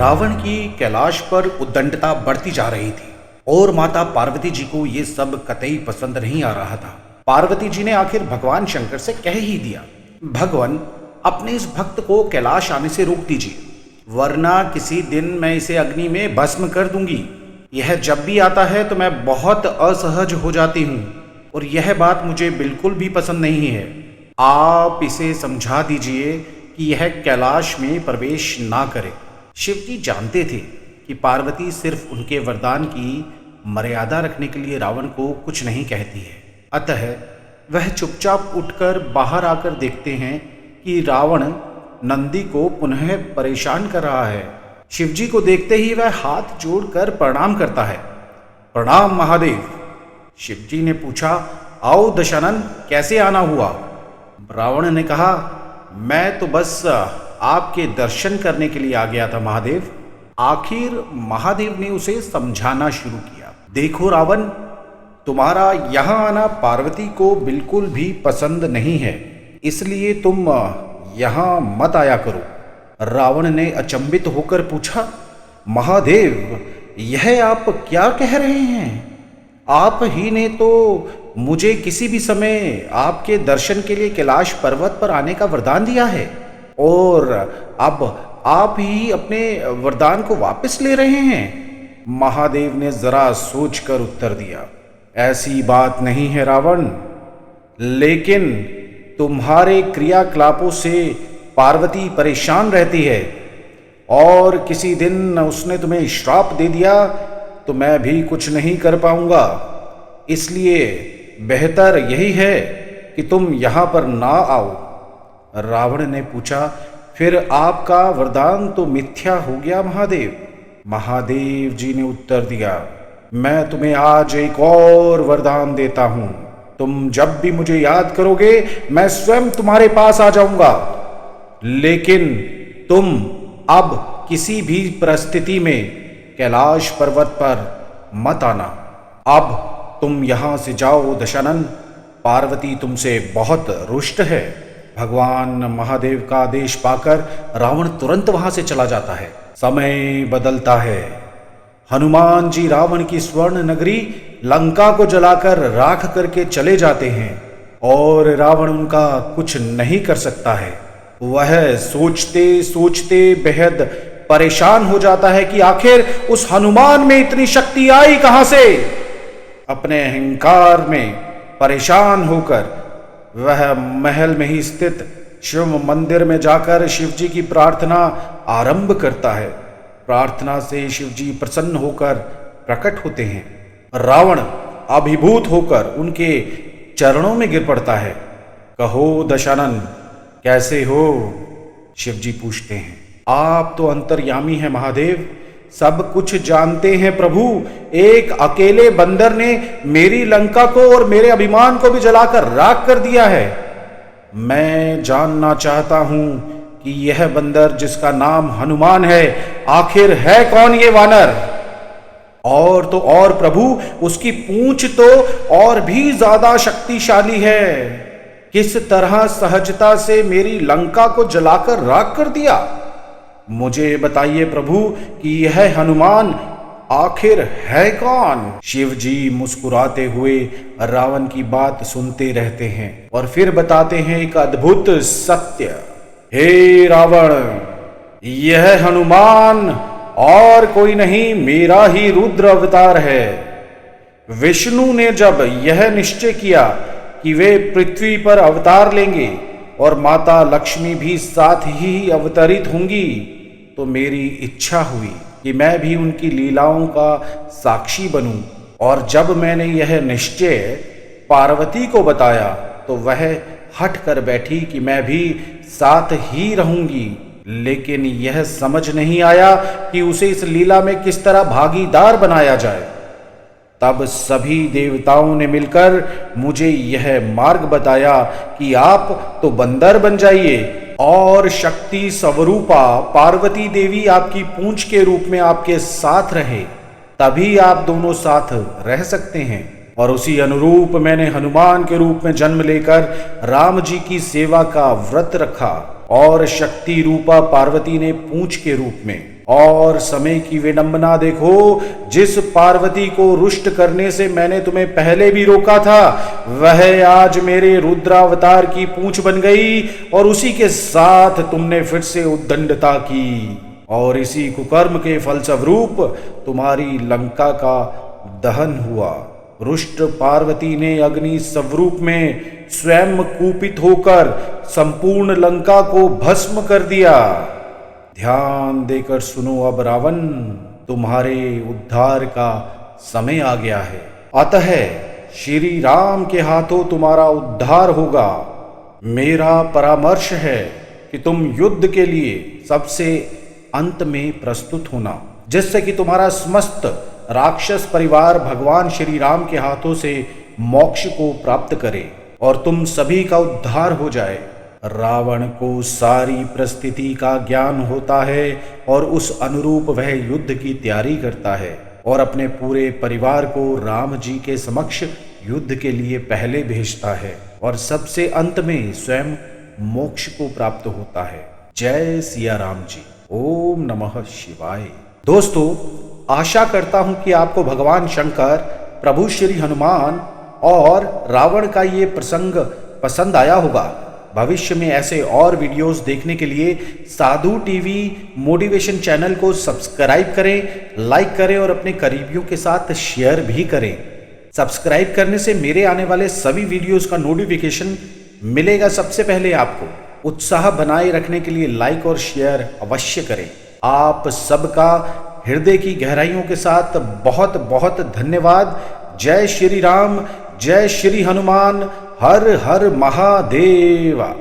रावण की कैलाश पर उद्दंडता बढ़ती जा रही थी और माता पार्वती जी को ये सब कतई पसंद नहीं आ रहा था। पार्वती जी ने आखिर भगवान शंकर से कह ही दिया, भगवान अपने इस भक्त को कैलाश आने से रोक दीजिए, वरना किसी दिन मैं इसे अग्नि में भस्म कर दूंगी। यह जब भी आता है तो मैं बहुत असहज हो जाती हूँ और यह बात मुझे बिल्कुल भी पसंद नहीं है। आप इसे समझा दीजिए कि यह कैलाश में प्रवेश ना करे। शिव जी जानते थे कि पार्वती सिर्फ उनके वरदान की मर्यादा रखने के लिए रावण को कुछ नहीं कहती है। अतः वह चुपचाप उठकर बाहर आकर देखते हैं कि रावण नंदी को पुनः परेशान कर रहा है। शिव जी को देखते ही वह हाथ जोड़कर प्रणाम करता है। प्रणाम महादेव। शिव जी ने पूछा, आओ दशानन, कैसे आना हुआ? रावण ने कहा, मैं तो बस आपके दर्शन करने के लिए आ गया था महादेव। आखिर महादेव ने उसे समझाना शुरू किया, देखो रावण, तुम्हारा यहाँ आना पार्वती को बिल्कुल भी पसंद नहीं है, इसलिए तुम यहाँ मत आया करो। रावण ने अचंभित होकर पूछा, महादेव, यह आप क्या कह रहे हैं? आप ही ने तो मुझे किसी भी समय आपके दर्शन के लिए कैलाश पर्वत पर आने का वरदान दिया है और अब आप ही अपने वरदान को वापस ले रहे हैं। महादेव ने जरा सोचकर उत्तर दिया, ऐसी बात नहीं है रावण, लेकिन तुम्हारे क्रियाकलापों से पार्वती परेशान रहती है और किसी दिन उसने तुम्हें श्राप दे दिया तो मैं भी कुछ नहीं कर पाऊंगा, इसलिए बेहतर यही है कि तुम यहां पर ना आओ। रावण ने पूछा, फिर आपका वरदान तो मिथ्या हो गया महादेव। महादेव जी ने उत्तर दिया, मैं तुम्हें आज एक और वरदान देता हूं। तुम जब भी मुझे याद करोगे मैं स्वयं तुम्हारे पास आ जाऊंगा, लेकिन तुम अब किसी भी परिस्थिति में कैलाश पर्वत पर मत आना। अब तुम यहां से जाओ दशानन, पार्वती तुमसे बहुत रुष्ट है। भगवान महादेव का आदेश पाकर रावण तुरंत वहां से चला जाता है। समय बदलता है। हनुमान जी रावण की स्वर्ण नगरी लंका को जलाकर राख करके चले जाते हैं और रावण उनका कुछ नहीं कर सकता है। वह सोचते सोचते बेहद परेशान हो जाता है कि आखिर उस हनुमान में इतनी शक्ति आई कहां से। अपने अहंकार में परेशान होकर वह महल में ही स्थित शिव मंदिर में जाकर शिव जी की प्रार्थना आरंभ करता है। प्रार्थना से शिव जी प्रसन्न होकर प्रकट होते हैं। रावण अभिभूत होकर उनके चरणों में गिर पड़ता है। कहो दशानन, कैसे हो? शिव जी पूछते हैं। आप तो अंतर्यामी हैं महादेव, सब कुछ जानते हैं प्रभु। एक अकेले बंदर ने मेरी लंका को और मेरे अभिमान को भी जलाकर राख कर दिया है। मैं जानना चाहता हूं कि यह बंदर जिसका नाम हनुमान है, आखिर है कौन ये वानर? और तो और प्रभु, उसकी पूंछ तो और भी ज्यादा शक्तिशाली है। किस तरह सहजता से मेरी लंका को जलाकर राख कर दिया? मुझे बताइए प्रभु कि यह हनुमान आखिर है कौन? शिव जी मुस्कुराते हुए रावण की बात सुनते रहते हैं और फिर बताते हैं एक अद्भुत सत्य। हे रावण, यह हनुमान और कोई नहीं, मेरा ही रुद्र अवतार है। विष्णु ने जब यह निश्चय किया कि वे पृथ्वी पर अवतार लेंगे और माता लक्ष्मी भी साथ ही अवतरित होंगी, तो मेरी इच्छा हुई कि मैं भी उनकी लीलाओं का साक्षी बनूं। और जब मैंने यह निश्चय पार्वती को बताया तो वह हट कर बैठी कि मैं भी साथ ही रहूंगी, लेकिन यह समझ नहीं आया कि उसे इस लीला में किस तरह भागीदार बनाया जाए। तब सभी देवताओं ने मिलकर मुझे यह मार्ग बताया कि आप तो बंदर बन जाइए और शक्ति स्वरूपा पार्वती देवी आपकी पूंछ के रूप में आपके साथ रहे, तभी आप दोनों साथ रह सकते हैं। और उसी अनुरूप मैंने हनुमान के रूप में जन्म लेकर राम जी की सेवा का व्रत रखा और शक्ति रूपा पार्वती ने पूंछ के रूप में। और समय की विडंबना देखो, जिस पार्वती को रुष्ट करने से मैंने तुम्हें पहले भी रोका था, वह आज मेरे रुद्रावतार की पूंछ बन गई और उसी के साथ तुमने फिर से उद्दंडता की और इसी कुकर्म के फलस्वरूप तुम्हारी लंका का दहन हुआ। रुष्ट पार्वती ने अग्नि स्वरूप में स्वयं कुपित होकर संपूर्ण लंका को भस्म कर दिया। ध्यान देकर सुनो, अब रावण, तुम्हारे उद्धार का समय आ गया है। अतः श्री राम के हाथों तुम्हारा उद्धार होगा। मेरा परामर्श है कि तुम युद्ध के लिए सबसे अंत में प्रस्तुत होना, जिससे कि तुम्हारा समस्त राक्षस परिवार भगवान श्री राम के हाथों से मोक्ष को प्राप्त करे और तुम सभी का उद्धार हो जाए। रावण को सारी परिस्थिति का ज्ञान होता है और उस अनुरूप वह युद्ध की तैयारी करता है और अपने पूरे परिवार को राम जी के समक्ष युद्ध के लिए पहले भेजता है और सबसे अंत में स्वयं मोक्ष को प्राप्त होता है। जय सिया राम जी। ओम नमः शिवाय। दोस्तों, आशा करता हूं कि आपको भगवान शंकर, प्रभु श्री हनुमान और रावण का ये प्रसंग पसंद आया होगा। भविष्य में ऐसे और वीडियोस देखने के लिए साधु टीवी मोटिवेशन चैनल को सब्सक्राइब करें, लाइक करें और अपने करीबियों के साथ शेयर भी करें। सब्सक्राइब करने से मेरे आने वाले सभी वीडियोस का नोटिफिकेशन मिलेगा सबसे पहले आपको। उत्साह बनाए रखने के लिए लाइक और शेयर अवश्य करें। आप सबका हृदय की गहराइयों के साथ बहुत बहुत धन्यवाद। जय श्री राम, जय श्री हनुमान, हर हर महादेवा।